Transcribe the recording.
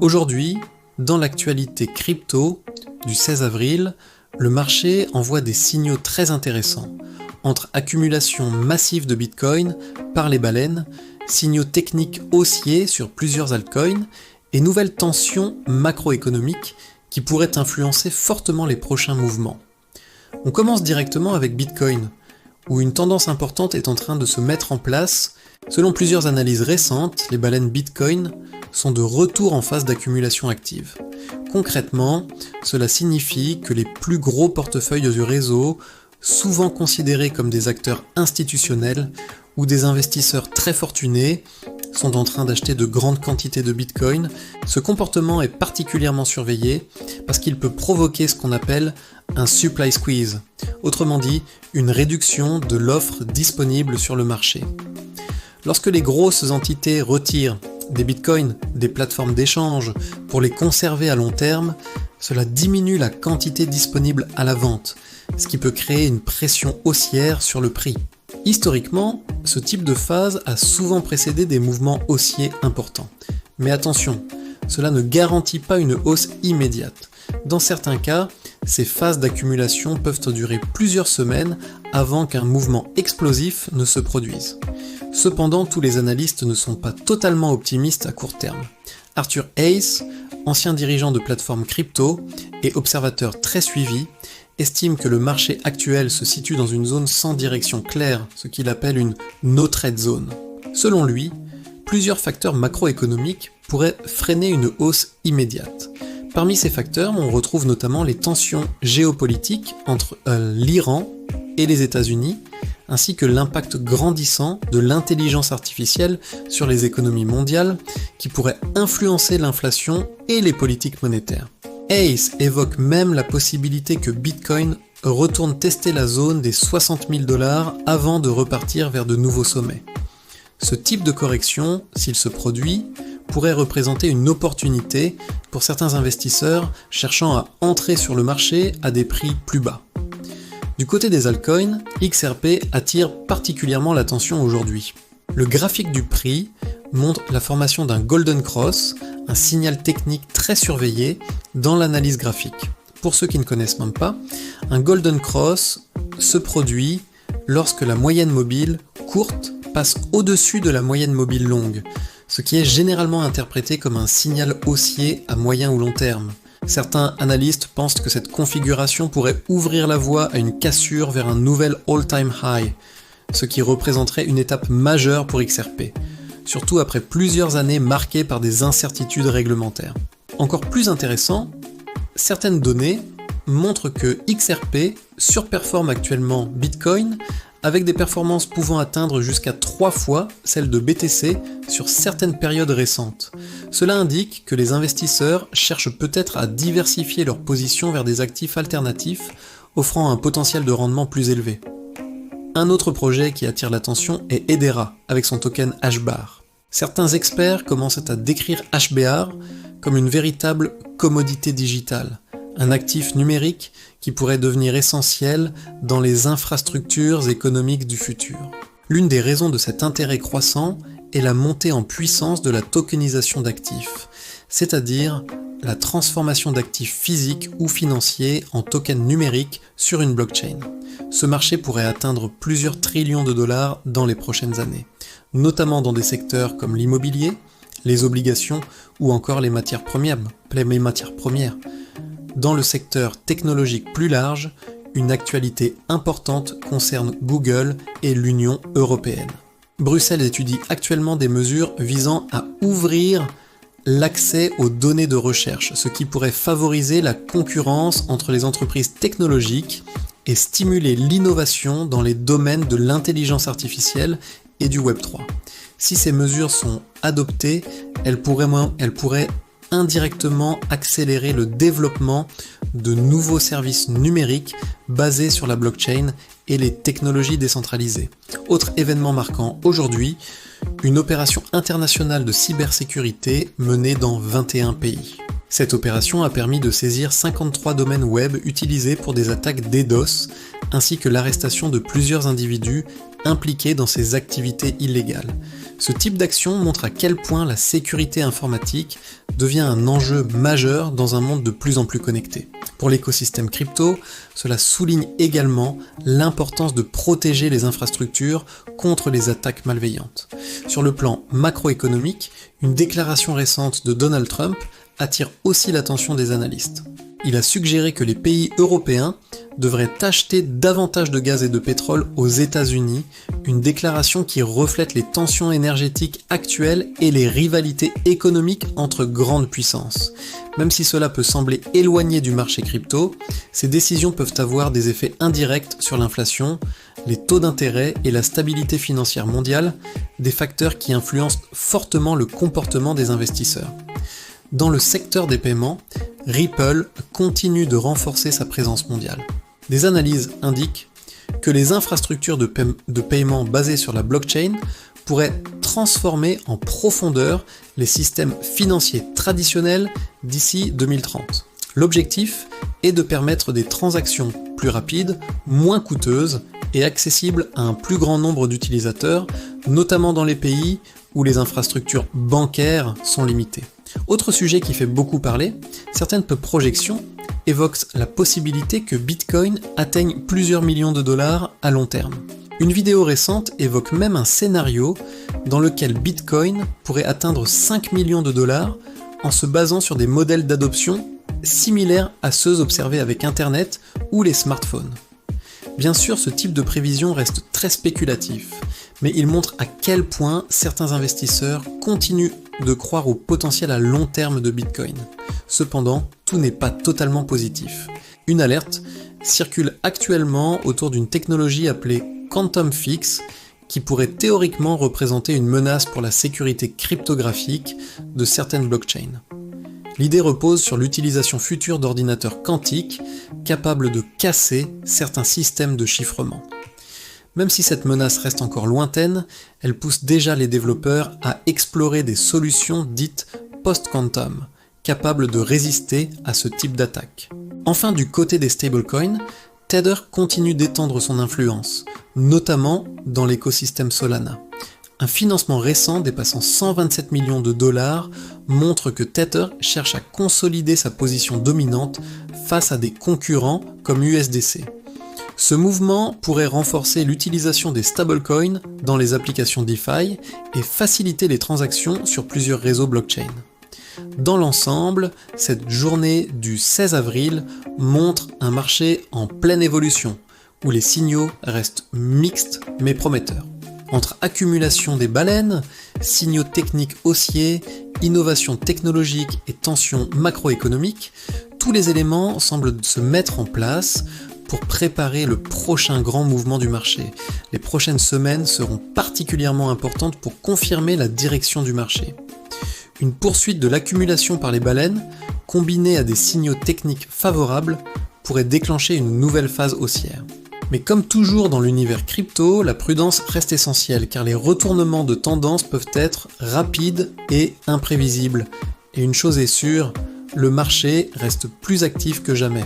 Aujourd'hui, dans l'actualité crypto du 16 avril, le marché envoie des signaux très intéressants. Entre accumulation massive de Bitcoin par les baleines, signaux techniques haussiers sur plusieurs altcoins et nouvelles tensions macroéconomiques qui pourraient influencer fortement les prochains mouvements. On commence directement avec Bitcoin, où une tendance importante est en train de se mettre en place. Selon plusieurs analyses récentes, les baleines Bitcoin sont de retour en phase d'accumulation active. Concrètement, cela signifie que les plus gros portefeuilles du réseau, souvent considérés comme des acteurs institutionnels ou des investisseurs très fortunés, sont en train d'acheter de grandes quantités de Bitcoin. Ce comportement est particulièrement surveillé parce qu'il peut provoquer ce qu'on appelle un supply squeeze, autrement dit une réduction de l'offre disponible sur le marché. Lorsque les grosses entités retirent des bitcoins des plateformes d'échange pour les conserver à long terme, cela diminue la quantité disponible à la vente, ce qui peut créer une pression haussière sur le prix. Historiquement, ce type de phase a souvent précédé des mouvements haussiers importants. Mais attention, cela ne garantit pas une hausse immédiate. Dans certains cas, ces phases d'accumulation peuvent durer plusieurs semaines avant qu'un mouvement explosif ne se produise. Cependant, tous les analystes ne sont pas totalement optimistes à court terme. Arthur Hayes, ancien dirigeant de plateforme crypto et observateur très suivi, estime que le marché actuel se situe dans une zone sans direction claire, ce qu'il appelle une no-trade zone. Selon lui, plusieurs facteurs macroéconomiques pourraient freiner une hausse immédiate. Parmi ces facteurs, on retrouve notamment les tensions géopolitiques entre l'Iran et les États-Unis, ainsi que l'impact grandissant de l'intelligence artificielle sur les économies mondiales qui pourrait influencer l'inflation et les politiques monétaires. Hayes évoque même la possibilité que Bitcoin retourne tester la zone des 60 000 $ avant de repartir vers de nouveaux sommets. Ce type de correction, s'il se produit, pourrait représenter une opportunité pour certains investisseurs cherchant à entrer sur le marché à des prix plus bas. Du côté des altcoins, XRP attire particulièrement l'attention aujourd'hui. Le graphique du prix montre la formation d'un Golden Cross, un signal technique très surveillé dans l'analyse graphique. Pour ceux qui ne connaissent même pas, un Golden Cross se produit lorsque la moyenne mobile courte passe au-dessus de la moyenne mobile longue, ce qui est généralement interprété comme un signal haussier à moyen ou long terme. Certains analystes pensent que cette configuration pourrait ouvrir la voie à une cassure vers un nouvel all-time high, ce qui représenterait une étape majeure pour XRP, surtout après plusieurs années marquées par des incertitudes réglementaires. Encore plus intéressant, certaines données montrent que XRP surperforme actuellement Bitcoin avec des performances pouvant atteindre jusqu'à 3 fois celles de BTC sur certaines périodes récentes. Cela indique que les investisseurs cherchent peut-être à diversifier leur position vers des actifs alternatifs offrant un potentiel de rendement plus élevé. Un autre projet qui attire l'attention est Hedera avec son token HBAR. Certains experts commencent à décrire HBAR comme une véritable commodité digitale, un actif numérique qui pourrait devenir essentiel dans les infrastructures économiques du futur. L'une des raisons de cet intérêt croissant est la montée en puissance de la tokenisation d'actifs, c'est-à-dire la transformation d'actifs physiques ou financiers en tokens numériques sur une blockchain. Ce marché pourrait atteindre plusieurs trillions de dollars dans les prochaines années, notamment dans des secteurs comme l'immobilier, les obligations ou encore les matières premières. Dans le secteur technologique plus large, une actualité importante concerne Google et l'Union européenne. Bruxelles étudie actuellement des mesures visant à ouvrir l'accès aux données de recherche, ce qui pourrait favoriser la concurrence entre les entreprises technologiques et stimuler l'innovation dans les domaines de l'intelligence artificielle et du Web3. Si ces mesures sont adoptées, elles pourraient indirectement accélérer le développement de nouveaux services numériques basés sur la blockchain et les technologies décentralisées. Autre événement marquant aujourd'hui, une opération internationale de cybersécurité menée dans 21 pays. Cette opération a permis de saisir 53 domaines web utilisés pour des attaques DDoS, ainsi que l'arrestation de plusieurs individus impliqués dans ces activités illégales. Ce type d'action montre à quel point la sécurité informatique devient un enjeu majeur dans un monde de plus en plus connecté. Pour l'écosystème crypto, cela souligne également l'importance de protéger les infrastructures contre les attaques malveillantes. Sur le plan macroéconomique, une déclaration récente de Donald Trump attire aussi l'attention des analystes. Il a suggéré que les pays européens devraient acheter davantage de gaz et de pétrole aux États-Unis, une déclaration qui reflète les tensions énergétiques actuelles et les rivalités économiques entre grandes puissances. Même si cela peut sembler éloigné du marché crypto, ces décisions peuvent avoir des effets indirects sur l'inflation, les taux d'intérêt et la stabilité financière mondiale, des facteurs qui influencent fortement le comportement des investisseurs. Dans le secteur des paiements, Ripple continue de renforcer sa présence mondiale. Des analyses indiquent que les infrastructures de paiement basées sur la blockchain pourraient transformer en profondeur les systèmes financiers traditionnels d'ici 2030. L'objectif est de permettre des transactions plus rapides, moins coûteuses et accessibles à un plus grand nombre d'utilisateurs, notamment dans les pays où les infrastructures bancaires sont limitées. Autre sujet qui fait beaucoup parler, certaines projections évoquent la possibilité que Bitcoin atteigne plusieurs millions de dollars à long terme. Une vidéo récente évoque même un scénario dans lequel Bitcoin pourrait atteindre 5 millions de dollars en se basant sur des modèles d'adoption similaires à ceux observés avec Internet ou les smartphones. Bien sûr, ce type de prévision reste très spéculatif, mais il montre à quel point certains investisseurs continuent de croire au potentiel à long terme de Bitcoin. Cependant, tout n'est pas totalement positif. Une alerte circule actuellement autour d'une technologie appelée Quantum Fix qui pourrait théoriquement représenter une menace pour la sécurité cryptographique de certaines blockchains. L'idée repose sur l'utilisation future d'ordinateurs quantiques capables de casser certains systèmes de chiffrement. Même si cette menace reste encore lointaine, elle pousse déjà les développeurs à explorer des solutions dites post-quantum, capables de résister à ce type d'attaque. Enfin, du côté des stablecoins, Tether continue d'étendre son influence, notamment dans l'écosystème Solana. Un financement récent dépassant 127 millions de dollars montre que Tether cherche à consolider sa position dominante face à des concurrents comme USDC. Ce mouvement pourrait renforcer l'utilisation des stablecoins dans les applications DeFi et faciliter les transactions sur plusieurs réseaux blockchain. Dans l'ensemble, cette journée du 16 avril montre un marché en pleine évolution, où les signaux restent mixtes mais prometteurs. Entre accumulation des baleines, signaux techniques haussiers, innovation technologique et tensions macroéconomiques, tous les éléments semblent se mettre en place pour préparer le prochain grand mouvement du marché. Les prochaines semaines seront particulièrement importantes pour confirmer la direction du marché. Une poursuite de l'accumulation par les baleines, combinée à des signaux techniques favorables, pourrait déclencher une nouvelle phase haussière. Mais comme toujours dans l'univers crypto, la prudence reste essentielle car les retournements de tendance peuvent être rapides et imprévisibles. Et une chose est sûre, le marché reste plus actif que jamais.